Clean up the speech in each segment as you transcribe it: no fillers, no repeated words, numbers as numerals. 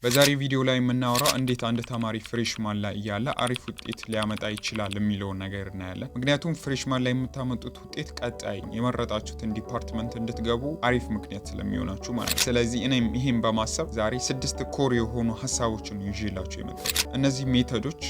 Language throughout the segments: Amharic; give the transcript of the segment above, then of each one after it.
በዛሬ ቪዲዮ ላይ የምናወራው እንዴት አንድ ተማሪ ፍሬሽማን ላይ እያለ አሪፍ ውጤት ሊያመጣ ይችላል የሚለውን ነገር እናያለን። ምክንያቱም ፍሬሽማን ላይ የምታመጡት ውጤት ቀጣይ የመረጣችሁትን ዲፓርትመንት እንድትገቡ አሪፍ ምክንያት ስለሚሆናችሁ ማለት ነው። ስለዚህ እኔም ይሄን በማሰብ ዛሬ 6 ኮር የሆኑ ሀሳቦችን ይዤላችሁ የመጣሁት እነዚህ ሜቶዶች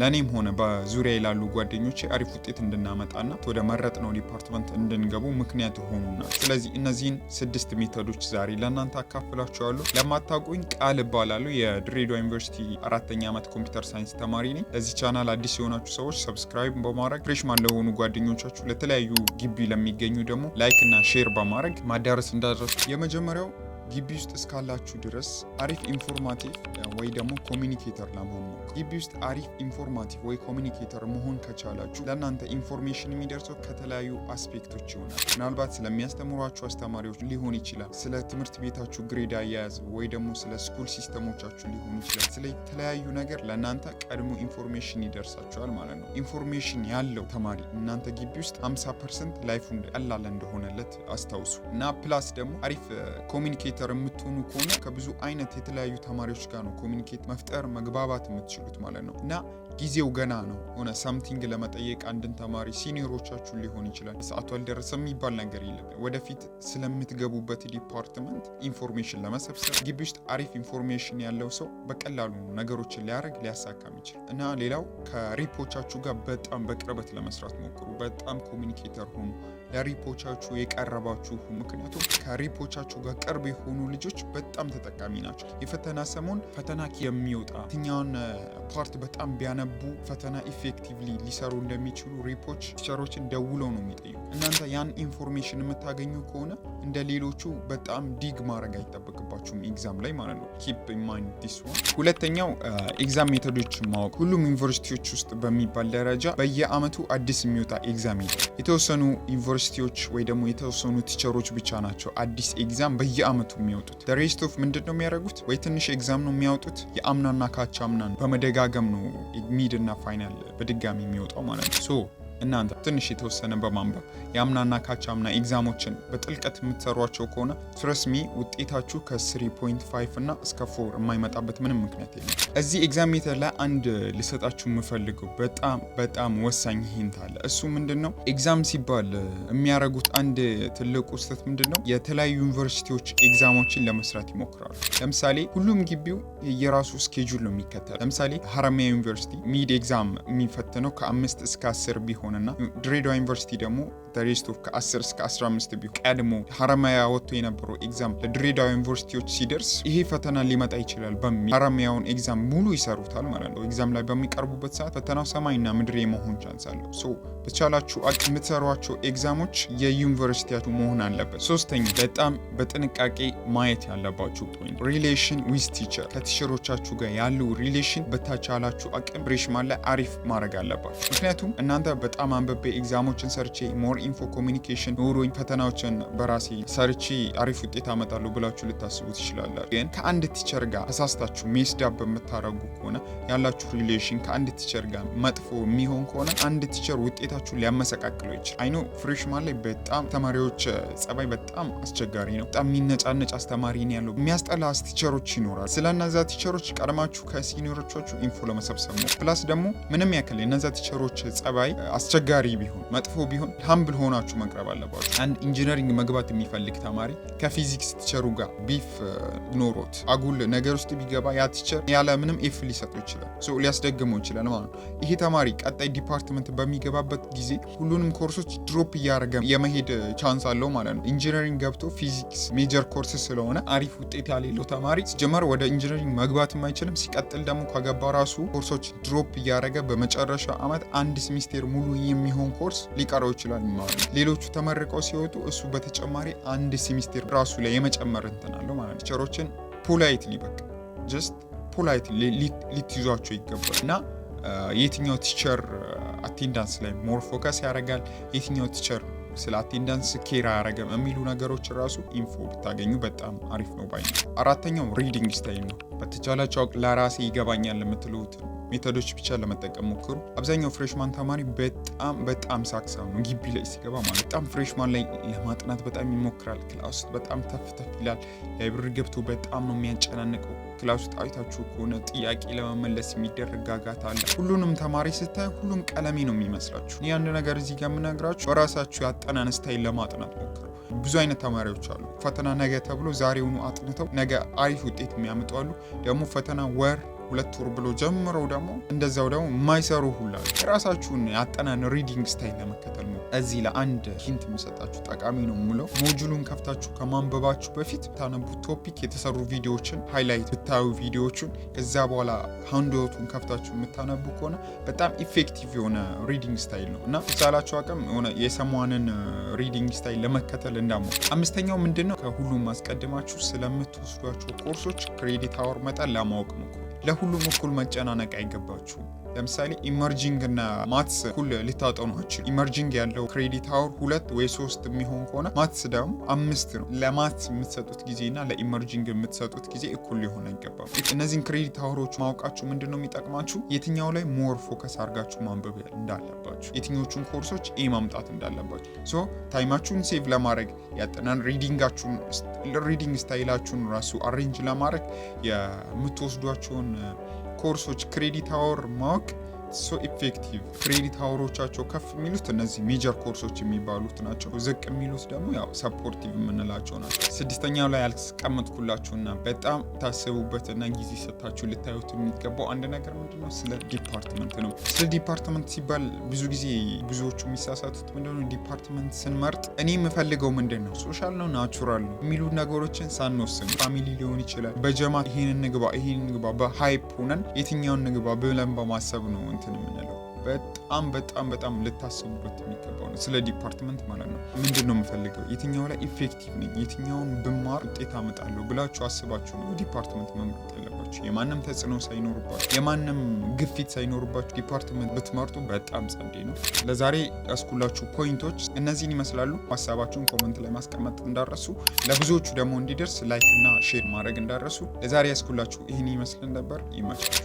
ለኔም ሆነ በዙሪያ ያሉ ጓደኞቼ አሪፍ ውጤት እንድናመጣና ወደ መረጥነው ዲፓርትመንት እንድንገቡ ምክንያት ሆኑና ስለዚህ እነዚህን 6 ሜቶዶች ዛሬ ለእናንተ አካፍላችኋለሁ። ለማታውቁኝ ቃል እባላለሁ። የድሬዳዋ ዩኒቨርሲቲ 4ኛ ዓመት ኮምፒውተር ሳይንስ ተማሪ ነኝ። ለዚህ ቻናል አዲስ የሆናችሁ ሰዎች ሰብስክራይብ በማድረግ ፍሬሽማን ለሆኑ ጓደኞቻችሁ ለተለያዩ ግቢ ለሚገኙ ደግሞ ላይክ እና ሼር በማድረግ ማዳረስ እንዳደረሱ። የመጀመሪያው ግቢ ውስጥ እስካላችሁ ድረስ አሪፍ ኢንፎርማቲቭ ወይ ደግሞ ኮሚኒኬተር ለመሆን ነው። ግቢ ውስጥ አሪፍ ኢንፎርማቲቭ ወይ ኮሚኒኬተር መሆን ከቻላችሁ ለእናንተ ኢንፎርሜሽን የሚደርሰው ከተለያዩ አስፔክቶች ይሆናል። ምናልባት ስለሚያስተምሯችሁ አስተማሪዎች ሊሆን ይችላል፣ ስለ ትምህርት ቤታችሁ ግሬድ አያያዝ ወይ ደግሞ ስለ ስኩል ሲስተሞቻችሁ ሊሆን ይችላል። ስለ የተለያዩ ነገር ለእናንተ ቀድሞ ኢንፎርሜሽን ይደርሳችኋል ማለት ነው። ኢንፎርሜሽን ያለው ተማሪ እናንተ ግቢ ውስጥ 50% ላይፉ ቀላል እንደሆነለት አስታውሱ እና ፕላስ ደግሞ አሪፍ ኮሚኒኬተር የምትሆኑ ከሆነ ከብዙ አይነት የተለያዩ ተማሪዎች ጋር ነው ኮሚኒኬት መፍጠር መግባባት የምትችሉት ማለት ነው። እና ጊዜው ገና ነው ሆነ ሳምቲንግ ለመጠየቅ አንድን ተማሪ ሲኒየሮቻችሁ ሊሆን ይችላል ሰዓቱ አልደረሰም የሚባል ነገር የለም። ወደፊት ስለምትገቡበት ዲፓርትመንት ኢንፎርሜሽን ለመሰብሰብ ግቢ ውስጥ አሪፍ ኢንፎርሜሽን ያለው ሰው በቀላሉ ነገሮችን ሊያደርግ ሊያሳካም ይችላል። እና ሌላው ከሪፖቻችሁ ጋር በጣም በቅርበት ለመስራት ሞክሩ። በጣም ኮሚኒኬተር ሆኑ፣ ለሪፖቻችሁ የቀረባችሁ። ምክንያቱም ከሪፖቻችሁ ጋር ቅርብ የሆኑ ልጆች በጣም ተጠቃሚ ናቸው። የፈተና ሰሞን ፈተና የሚወጣ የትኛውን ፓርት በጣም ቢያነቡ ፈተና ኢፌክቲቭሊ ሊሰሩ እንደሚችሉ ሪፖች ቲቸሮችን ደውለው ነው የሚጠይቁ። እናንተ ያን ኢንፎርሜሽን የምታገኙ ከሆነ እንደ ሌሎቹ በጣም ዲግ ማድረግ አይጠበቅባችሁም ኤግዛም ላይ ማለት ነው። ኪፕ ኢን ማይንድ ዲስ ዋን። ሁለተኛው ኤግዛም ሜቶዶችን ማወቅ። ሁሉም ዩኒቨርሲቲዎች ውስጥ በሚባል ደረጃ በየአመቱ አዲስ የሚወጣ ኤግዛም የለም። የተወሰኑ ዩኒቨርሲቲዎች ወይ ደግሞ የተወሰኑ ቲቸሮች ብቻ ናቸው አዲስ ኤግዛም በየአመቱ የሚወጡት። ሬስት ኦፍ ምንድን ነው የሚያደርጉት? ወይ ትንሽ ኤግዛም ነው የሚያወጡት፣ የአምናና ካቻ አምናን በመደጋገም ነው ሚድ እና ፋይናል በድጋሚ የሚወጣው ማለት ነው። እናንተ ትንሽ የተወሰነ በማንበብ የአምናና ካቻምና ኤግዛሞችን በጥልቀት የምትሰሯቸው ከሆነ ትረስሚ ውጤታችሁ ከ3.5 እና እስከ 4 የማይመጣበት ምንም ምክንያት የለም። እዚህ ኤግዛም ሜተር ላይ አንድ ልሰጣችሁ የምፈልገው በጣም ወሳኝ ሂንት አለ። እሱ ምንድነው? ኤግዛም ሲባል የሚያደርጉት አንድ ትልቁ ስህተት ምንድነው? የተለያዩ ዩኒቨርሲቲዎች ኤግዛሞችን ለመስራት ይሞክራሉ። ለምሳሌ ሁሉም ግቢው የራሱ ስኬጁል ነው የሚከተል። ለምሳሌ ሀረማያ ዩኒቨርሲቲ ሚድ ኤግዛም የሚፈትነው ከ5 እስከ 10 ቢሆን እና ድሬዳዋ ዩኒቨርሲቲ ደግሞ ሬስት ኦፍ ከ10 እስከ 15 ቢሆን ቀድሞ ሀረማያ ወጥቶ የነበረው ኤግዛም ለድሬዳዋ ዩኒቨርሲቲዎች ሲደርስ ይሄ ፈተና ሊመጣ ይችላል በሚል ሀረማያውን ኤግዛም ሙሉ ይሰሩታል ማለት ነው። ኤግዛም ላይ በሚቀርቡበት ሰዓት ፈተናው ሰማይና ምድር የመሆን ቻንስ አለው። በቻላችሁ የምትሰሯቸው ኤግዛሞች የዩኒቨርሲቲያችሁ መሆን አለበት። ሶስተኛ በጣም በጥንቃቄ ማየት ያለባችሁ ፖይንት ሪሌሽን ዊዝ ቲቸር። ከቲቸሮቻችሁ ጋር ያለው ሪሌሽን በተቻላችሁ አቅም ፍሬሽማን ላይ አሪፍ ማድረግ አለባችሁ። ምክንያቱም እናንተ በጣም አንብቤ ኤግዛሞችን ሰርቼ ሞር ኢንፎ ኮሚኒኬሽን ኖሮኝ ፈተናዎችን በራሴ ሰርቼ አሪፍ ውጤት አመጣለሁ ብላችሁ ልታስቡ ትችላላችሁ። ግን ከአንድ ቲቸር ጋር ተሳስታችሁ ሜስዳ በምታረጉ ከሆነ ያላችሁ ሪሌሽን ከአንድ ቲቸር ጋር መጥፎ የሚሆን ከሆነ አንድ ቲቸር ውጤታችሁ ሊያመሰቃቅለው ይችላል። አይኖ ፍሬሽማን ላይ በጣም ተማሪዎች ጸባይ በጣም አስቸጋሪ ነው። በጣም የሚነጫነጭ አስተማሪ ነው ያለው። የሚያስጠላ ቲቸሮች ይኖራል። ስለነዛ ቲቸሮች ቀድማችሁ ከሲኒየሮቻችሁ ኢንፎ ለመሰብሰብ ነው። ፕላስ ደግሞ ምንም ያክል የነዛ ቲቸሮች ጸባይ አስቸጋሪ ቢሆን መጥፎ ቢሆን ሀምብል ሆናችሁ መቅረብ አለባችሁ። አንድ ኢንጂነሪንግ መግባት የሚፈልግ ተማሪ ከፊዚክስ ቲቸሩ ጋር ቢፍ ኖሮት አጉል ነገር ውስጥ ቢገባ ያ ቲቸር ያለ ምንም ኤፍ ሊሰጠው ይችላል፣ ሊያስደግመው ይችላል ማለት ነው። ይሄ ተማሪ ቀጣይ ዲፓርትመንት በሚገባበት ጊዜ ሁሉንም ኮርሶች ድሮፕ እያደረገ የመሄድ ቻንስ አለው ማለት ነው። ኢንጂነሪንግ ገብቶ ፊዚክስ ሜጀር ኮርስ ስለሆነ አሪፍ ውጤት ያሌለው ተማሪ ሲጀመር ወደ ኢንጂነሪንግ መግባትም አይችልም። ሲቀጥል ደግሞ ከገባ ራሱ ኮርሶች ድሮፕ እያደረገ በመጨረሻ አመት አንድ ሴሚስተር ሙሉ የሚሆን ኮርስ ሊቀረው ይችላል ማለት ነው። ሌሎቹ ተመርቀው ሲወጡ እሱ በተጨማሪ አንድ ሴሚስተር ራሱ ላይ የመጨመር እንትን አለው ማለት ነው። ቲቸሮችን ፖላይትሊ በቃ ጀስት ፖላይትሊ ሊትይዟቸው ይገባል። እና የትኛው ቲቸር አቴንዳንስ ላይ ሞር ፎከስ ያደርጋል፣ የትኛው ቲቸር ስለ አቴንዳንስ ኬር አያደርግም የሚሉ ነገሮች ራሱ ኢንፎ ብታገኙ በጣም አሪፍ ነው ባይ ነው። አራተኛው ሪዲንግ ስታይል ነው። በተቻላችሁ ለራሴ ይገባኛል የምትሉት ሜቶዶች ብቻ ለመጠቀም ሞክሩ። አብዛኛው ፍሬሽማን ተማሪ በጣም ሳክሳው ነው ግቢ ላይ ሲገባ ማለት በጣም ፍሬሽማን ላይ ለማጥናት በጣም ይሞክራል። ክላስ ውስጥ በጣም ተፍ ይላል። ላይብረሪ ገብቶ በጣም ነው የሚያጨናንቀው። ክላስ ውስጥ አይታችሁ ከሆነ ጥያቄ ለመመለስ የሚደረግ ጋጋታ አለ። ሁሉንም ተማሪ ስታይ ሁሉም ቀለሜ ነው የሚመስላችሁ። እኔ አንድ ነገር እዚህ ጋር የምነግራችሁ በራሳችሁ ያጠናን ስታይል ለማጥናት ሞክሩ። ብዙ አይነት ተማሪዎች አሉ። ፈተና ነገ ተብሎ ዛሬውኑ አጥንተው ነገ አሪፍ ውጤት የሚያመጡ አሉ። ደግሞ ፈተና ወር 2 ወር ብሎ ጀምረው ደግሞ እንደዛው ደግሞ የማይሰሩ ሁላ ራሳችሁን ያጠናን ሪዲንግ ስታይል ለመከተል ነው። እዚህ ለአንድ ሂንት የምሰጣችሁ ጠቃሚ ነው ሙለው ሞጁሉን ከፍታችሁ ከማንበባችሁ በፊት ታነቡት ቶፒክ የተሰሩ ቪዲዮዎችን ሃይላይት ብታዩ ቪዲዮዎችን ከዛ በኋላ ሃንድአውቱን ከፍታችሁ የምታነቡ ከሆነ በጣም ኢፌክቲቭ የሆነ ሪዲንግ ስታይል ነው እና የተቻላችሁ አቅም የሆነ የሰሟንን ሪዲንግ ስታይል ለመከተል እንዳሞክሩ። አምስተኛው ምንድነው? ከሁሉም አስቀድማችሁ ስለምትወስዷቸው ኮርሶች ክሬዲት አወር መጠን ለማወቅ ሞክሩ። ለሁሉም እኩል መጨናነቅ አይገባችሁም። ለምሳሌ ኢመርጂንግ እና ማትስ እኩል ልታጠኑ አትችሉ። ኢመርጂንግ ያለው ክሬዲት አወር 2 ወይ 3 የሚሆን ከሆነ ማትስ ደግሞ 5 ነው። ለማትስ የምትሰጡት ጊዜና ለኢመርጂንግ የምትሰጡት ጊዜ እኩል ሊሆን አይገባም። እነዚህን ክሬዲት አወሮች ማወቃችሁ ምንድነው የሚጠቅማችሁ? የትኛው ላይ ሞር ፎከስ አድርጋችሁ ማንበብ እንዳለባችሁ፣ የትኞቹን ኮርሶች ማምጣት እንዳለባችሁ። ሶ ታይማችሁን ሴቭ ለማድረግ ያጠናን ሪዲንግ ስታይላችሁን ራሱ አሬንጅ ለማድረግ የምትወስዷቸውን ኮርሶች ክሬዲት አወር ማወቅ ሶ ኢፌክቲቭ። ክሬዲት አወሮቻቸው ከፍ የሚሉት እነዚህ ሜጀር ኮርሶች የሚባሉት ናቸው። ዝቅ የሚሉት ደግሞ ያው ሰፖርቲቭ የምንላቸው ናቸው። ስድስተኛው ላይ ያልተቀመጥኩላችሁና በጣም ታስቡበትና ጊዜ ሰጥታችሁ ልታዩት የሚገባው አንድ ነገር ምንድነው? ስለ ዲፓርትመንት ነው። ስለ ዲፓርትመንት ሲባል ብዙ ጊዜ ብዙዎቹ የሚሳሳቱት ምንድነው? ዲፓርትመንት ስንመርጥ እኔ የምፈልገው ምንድነው ሶሻል ነው ናቹራል ነው የሚሉ ነገሮችን ሳንወስን ፋሚሊ ሊሆን ይችላል በጀማ ይሄንን ንግባ በሃይፕ ሆነን የትኛውን ንግባ ብለን በማሰብ ነው እንትን የምንለው። በጣም ልታስቡበት የሚገባው ነው። ስለ ዲፓርትመንት ማለት ነው። ምንድነው የምፈልገው? የትኛው ላይ ኢፌክቲቭ ነኝ? የትኛውን ብማር ውጤት አመጣለሁ ብላችሁ አስባችሁ ነው ዲፓርትመንት መምረጥ ያለባችሁ። የማንም ተጽዕኖ ሳይኖርባችሁ፣ የማንም ግፊት ሳይኖርባችሁ ዲፓርትመንት ብትመርጡ በጣም ጸዴ ነው። ለዛሬ ያስኩላችሁ ፖይንቶች እነዚህን ይመስላሉ። ሀሳባችሁን ኮመንት ላይ ማስቀመጥ እንዳረሱ፣ ለብዙዎቹ ደግሞ እንዲደርስ ላይክ እና ሼር ማድረግ እንዳረሱ። ለዛሬ ያስኩላችሁ ይህን ይመስል ነበር። ይመቻችሁ።